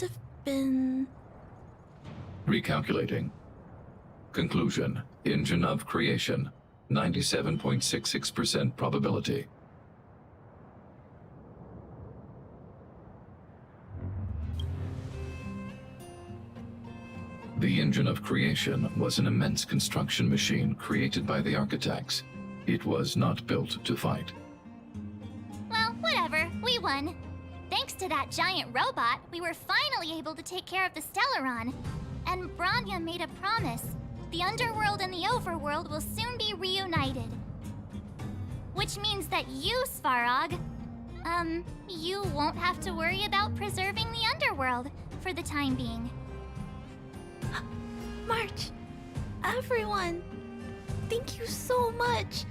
have been... Recalculating. Conclusion. Engine of creation. 97.66% probability. The engine of creation was an immense construction machine created by the architects. It was not built to fight. Well, whatever. We won. Thanks to that giant robot, we were finally able to take care of the Stellaron. And Branya made a promise. The underworld and the overworld will soon be reunited. Which means that you, Svarog, you won't have to worry about preserving the underworld for the time being. March, everyone, thank you so much.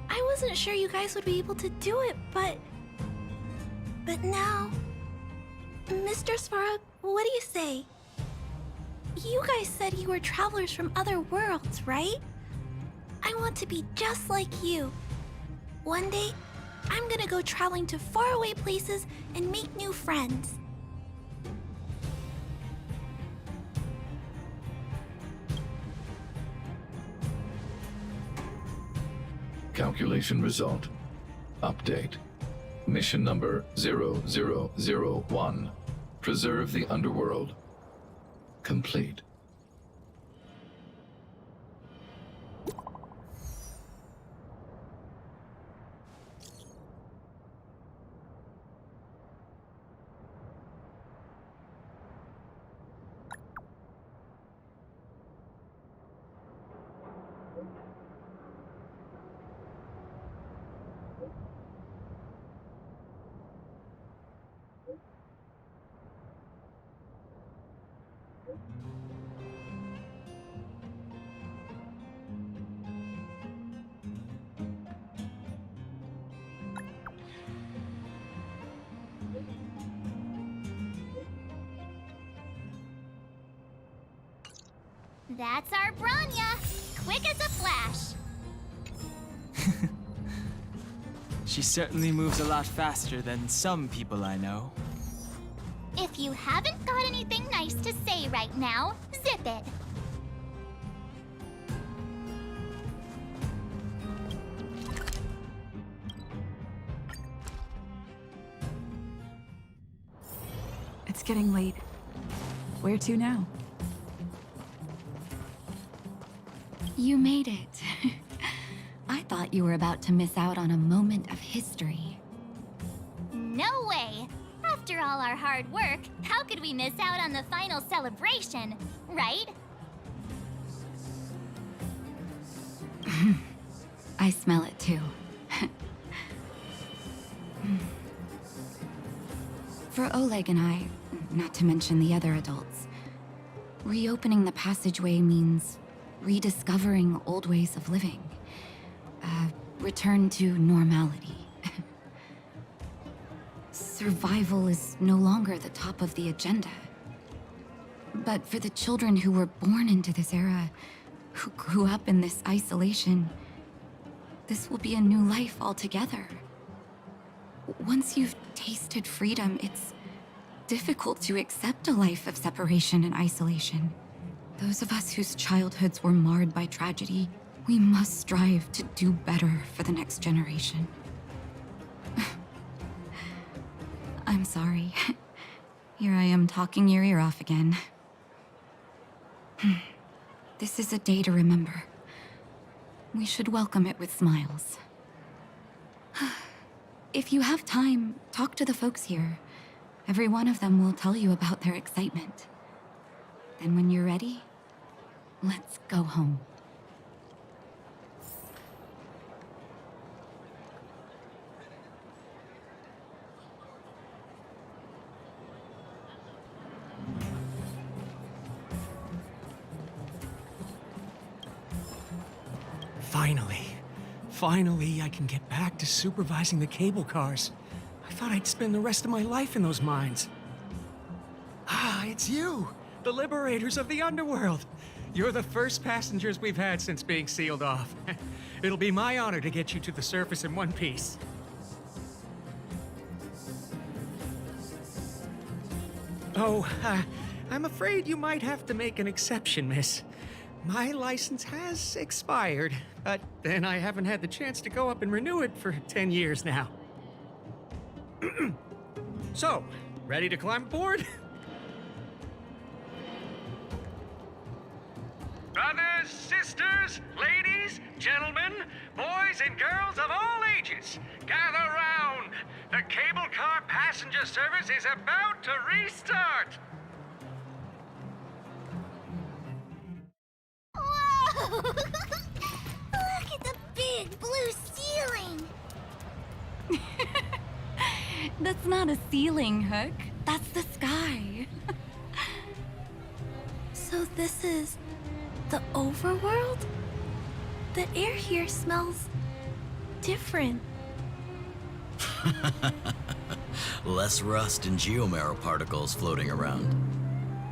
I wasn't sure you guys would be able to do it, but now... Mr. Svarog, what do you say? You guys said you were travelers from other worlds, right? I want to be just like you. One day, I'm gonna go traveling to faraway places and make new friends. Calculation result. Update. Mission number 0001. Preserve the underworld. Complete. That's our Branya! Quick as a flash! She certainly moves a lot faster than some people I know. If you haven't got anything nice to say right now, zip it! It's getting late. Where to now? You made it. I thought you were about to miss out on a moment of history. No way! After all our hard work, how could we miss out on the final celebration, right? I smell it too. For Oleg and I, not to mention the other adults, reopening the passageway means rediscovering old ways of living. Return to normality. Survival is no longer the top of the agenda. But for the children who were born into this era, who grew up in this isolation, this will be a new life altogether. Once you've tasted freedom, it's difficult to accept a life of separation and isolation. Those of us whose childhoods were marred by tragedy, we must strive to do better for the next generation. I'm sorry. Here I am talking your ear off again. This is a day to remember. We should welcome it with smiles. If you have time, talk to the folks here. Every one of them will tell you about their excitement. Then when you're ready, let's go home. Finally, I can get back to supervising the cable cars. I thought I'd spend the rest of my life in those mines. Ah, it's you! The liberators of the underworld! You're the first passengers we've had since being sealed off. It'll be my honor to get you to the surface in one piece. Oh, I'm afraid you might have to make an exception, miss. My license has expired, but then I haven't had the chance to go up and renew it for 10 years now. So, ready to climb aboard? Brothers, sisters, ladies, gentlemen, boys and girls of all ages, gather round. The cable car passenger service is about to restart. Whoa! Look at the big blue ceiling! That's not a ceiling, Hook. That's the sky. So this is the overworld? The air here smells different. Less rust and geomarrow particles floating around.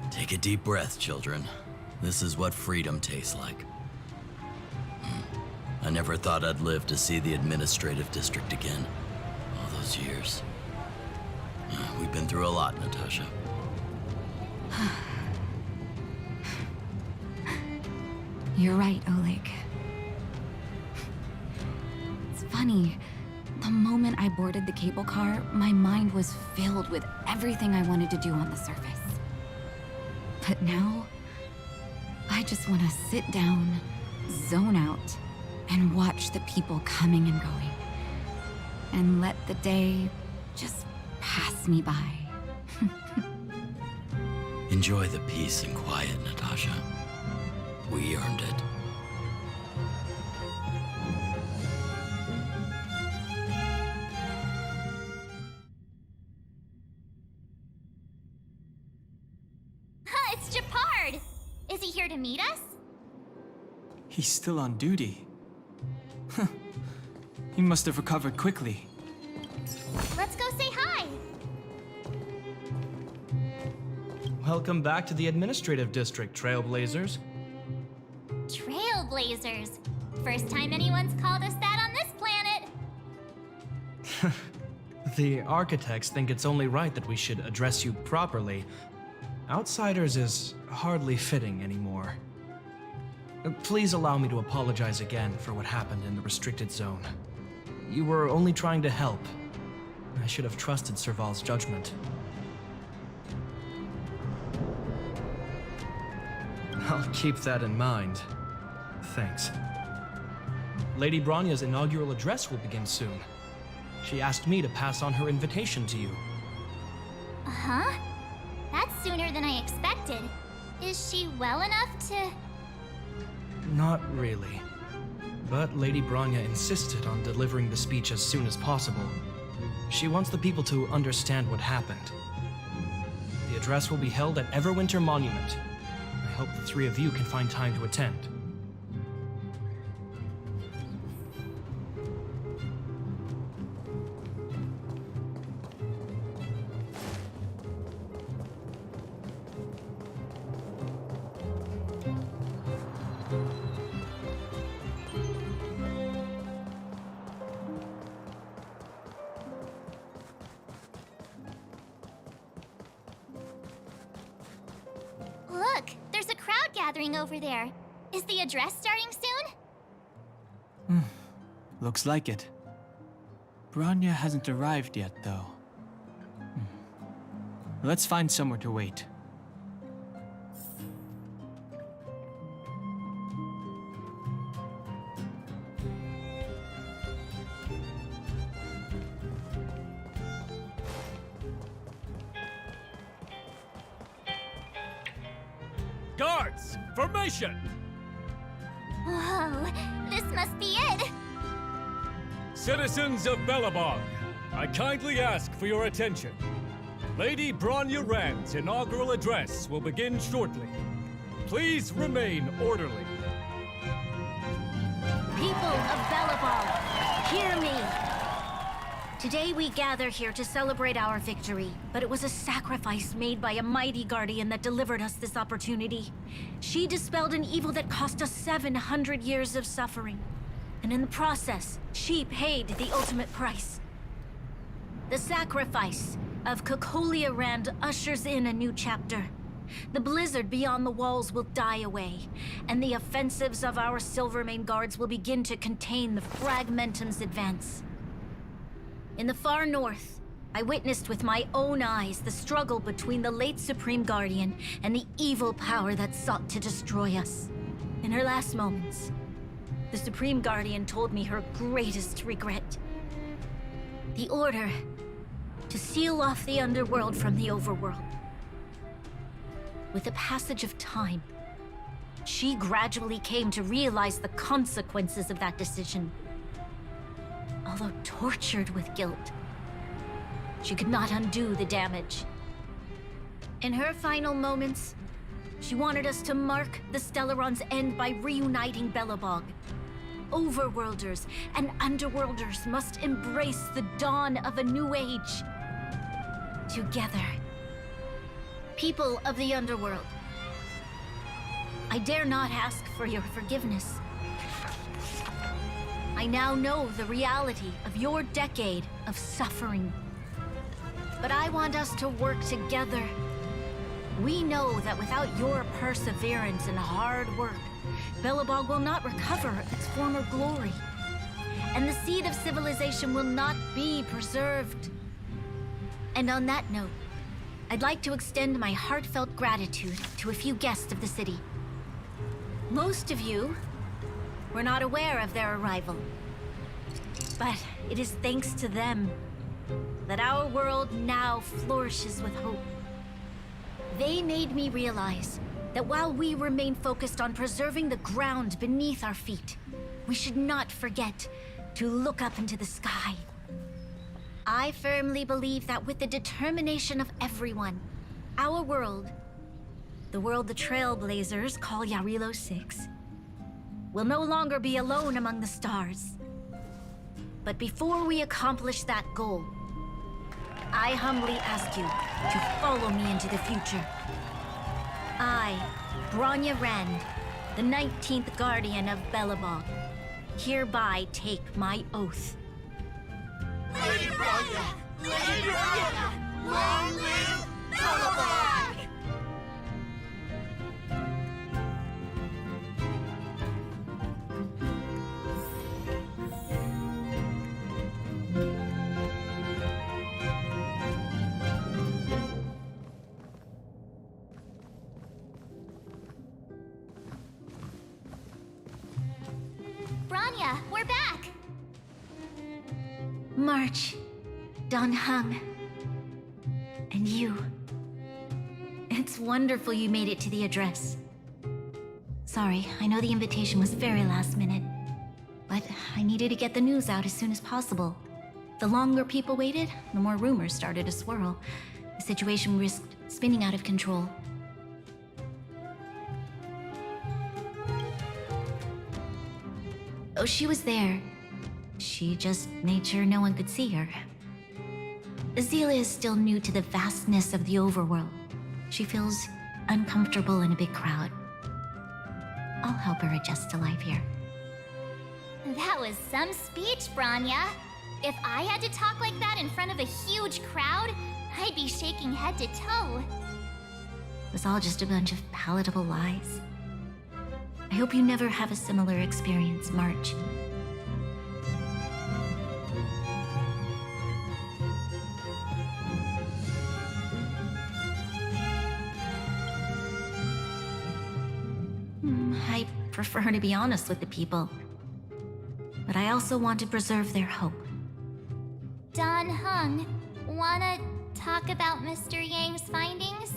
Take a deep breath, children. This is what freedom tastes like. I never thought I'd live to see the administrative district again. All those years. We've been through a lot, Natasha. You're right, Oleg. It's funny. The moment I boarded the cable car, my mind was filled with everything I wanted to do on the surface. But now, I just want to sit down, zone out, and watch the people coming and going. And let the day just pass me by. Enjoy the peace and quiet, Natasha. We earned it. It's Japard! Is he here to meet us? He's still on duty. Huh. He must have recovered quickly. Let's go say hi! Welcome back to the administrative district, Trailblazers. Trailblazers. First time anyone's called us that on this planet. The architects think it's only right that we should address you properly. Outsiders is hardly fitting anymore. Please allow me to apologize again for what happened in the restricted zone. You were only trying to help. I should have trusted Serval's judgment. I'll keep that in mind. Thanks. Lady Bronya's inaugural address will begin soon. She asked me to pass on her invitation to you. Uh-huh. That's sooner than I expected. Is she well enough to... Not really. But Lady Bronya insisted on delivering the speech as soon as possible. She wants the people to understand what happened. The address will be held at Everwinter Monument. I hope the three of you can find time to attend. Look, there's a crowd gathering over there. Is the address starting soon? Looks like it. Bronya hasn't arrived yet, though. Let's find somewhere to wait. Guards, formation! Whoa, this must be it! Citizens of Bellabog, I kindly ask for your attention. Lady Bronya Rand's inaugural address will begin shortly. Please remain orderly. People of Bellabog, hear me! Today we gather here to celebrate our victory, but it was a sacrifice made by a mighty guardian that delivered us this opportunity. She dispelled an evil that cost us 700 years of suffering. And in the process, she paid the ultimate price. The sacrifice of Cocolia Rand ushers in a new chapter. The blizzard beyond the walls will die away, and the offensives of our Silvermane guards will begin to contain the Fragmentum's advance. In the far north, I witnessed with my own eyes the struggle between the late Supreme Guardian and the evil power that sought to destroy us. In her last moments, the Supreme Guardian told me her greatest regret. The order to seal off the underworld from the overworld. With the passage of time, she gradually came to realize the consequences of that decision. Although tortured with guilt, she could not undo the damage. In her final moments, she wanted us to mark the Stellaron's end by reuniting Belobog. Overworlders and Underworlders must embrace the dawn of a new age. Together. People of the Underworld, I dare not ask for your forgiveness. I now know the reality of your decade of suffering. But I want us to work together. We know that without your perseverance and hard work, Belobog will not recover its former glory. And the seed of civilization will not be preserved. And on that note, I'd like to extend my heartfelt gratitude to a few guests of the city. Most of you were not aware of their arrival. But it is thanks to them that our world now flourishes with hope. They made me realize that while we remain focused on preserving the ground beneath our feet, we should not forget to look up into the sky. I firmly believe that with the determination of everyone, our world, the world the Trailblazers call Yarilo 6, will no longer be alone among the stars. But before we accomplish that goal, I humbly ask you to follow me into the future. I, Bronya Rand, the 19th Guardian of Belobog, hereby take my oath. Lady Bronya! Lady Bronya! Long live Belobog! Bronya, we're back! March, Don Hung, and you. It's wonderful you made it to the address. Sorry, I know the invitation was very last minute, but I needed to get the news out as soon as possible. The longer people waited, the more rumors started to swirl. The situation risked spinning out of control. Oh, she was there. She just made sure no one could see her. Azila is still new to the vastness of the overworld. She feels uncomfortable in a big crowd. I'll help her adjust to life here. That was some speech, Bronya. If I had to talk like that in front of a huge crowd, I'd be shaking head to toe. It was all just a bunch of palatable lies. I hope you never have a similar experience, March. I prefer to be honest with the people. But I also want to preserve their hope. Don Hung, wanna talk about Mr. Yang's findings?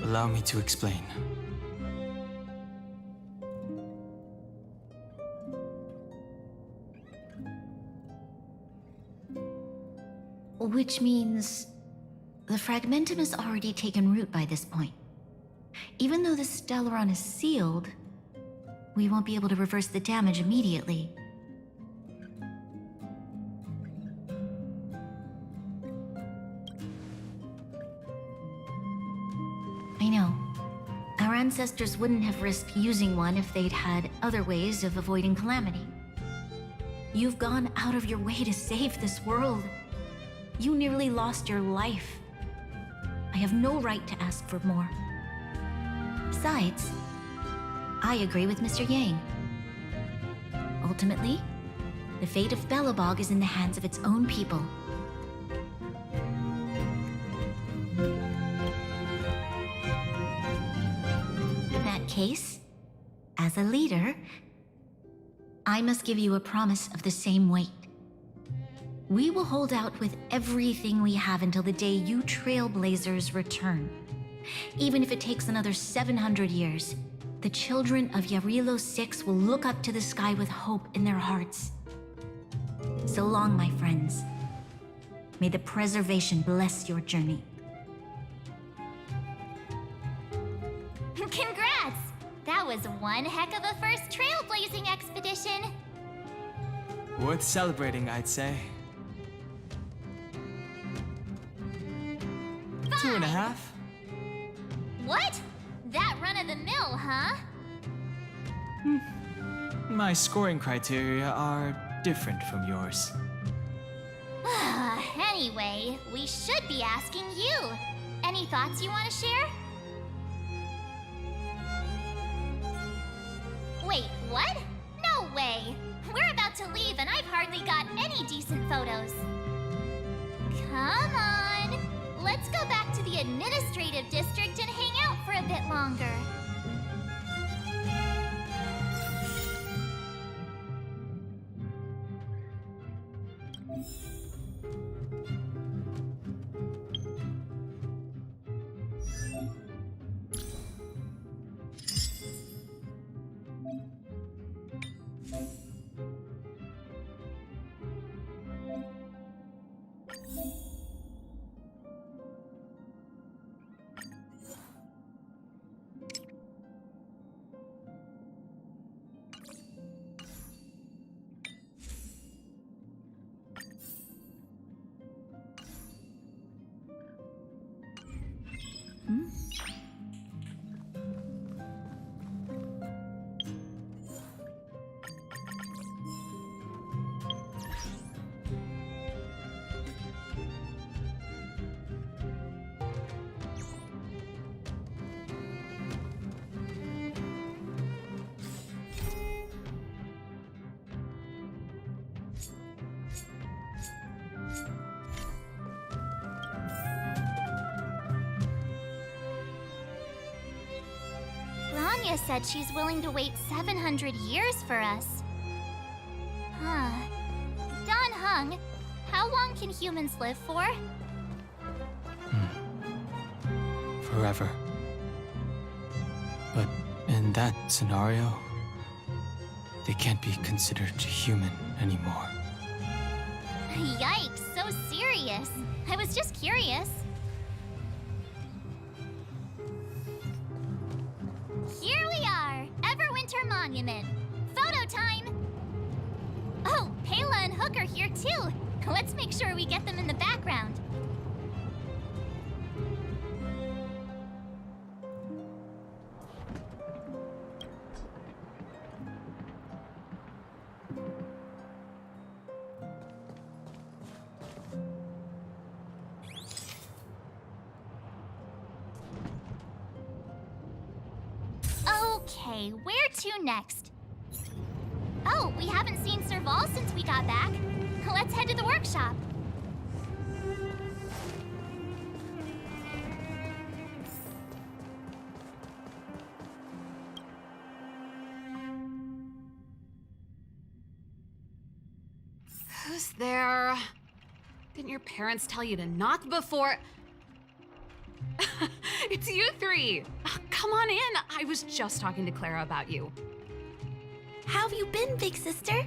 Allow me to explain. Which means the Fragmentum has already taken root by this point. Even though the Stellaron is sealed, we won't be able to reverse the damage immediately. I know. Our ancestors wouldn't have risked using one if they'd had other ways of avoiding calamity. You've gone out of your way to save this world. You nearly lost your life. I have no right to ask for more. Besides, I agree with Mr. Yang. Ultimately, the fate of Belobog is in the hands of its own people. In that case, as a leader, I must give you a promise of the same weight. We will hold out with everything we have until the day you Trailblazers return. Even if it takes another 700 years, the children of Yarilo 6 will look up to the sky with hope in their hearts. So long, my friends. May the preservation bless your journey. Congrats! That was one heck of a first trailblazing expedition. Worth celebrating, I'd say. 2.5. What? That run-of-the-mill, huh? My scoring criteria are different from yours. Anyway, we should be asking you. Any thoughts you want to share? Wait, what? No way! We're about to leave and I've hardly got any decent photos. Come on! Let's go back to the administrative district and hang out for a bit longer. Anya said she's willing to wait 700 years for us. Huh. Don Hung, how long can humans live for? Forever. But in that scenario, they can't be considered human anymore. Yikes, so serious. I was just curious. Here we are, Everwinter Monument. Photo time! Oh, Pela and Hook are here too. Let's make sure we get them in the background. Okay, where to next? Oh, we haven't seen Serval since we got back. Let's head to the workshop. Who's there? Didn't your parents tell you to knock before? It's you three! Come on in! I was just talking to Clara about you. How have you been, big sister?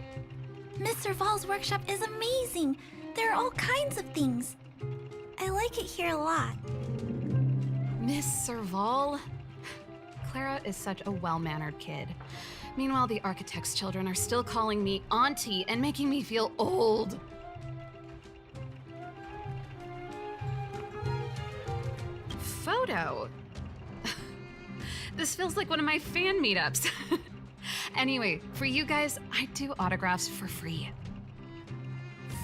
Miss Serval's workshop is amazing. There are all kinds of things. I like it here a lot. Miss Serval? Clara is such a well-mannered kid. Meanwhile, the architect's children are still calling me auntie and making me feel old. Photo? This feels like one of my fan meetups. Anyway, for you guys, I do autographs for free.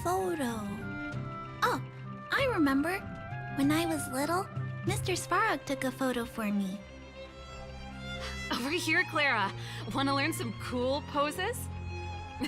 photo. Oh, I remember. When I was little, Mr. Svarog took a photo for me. Over here, Clara. Want to learn some cool poses?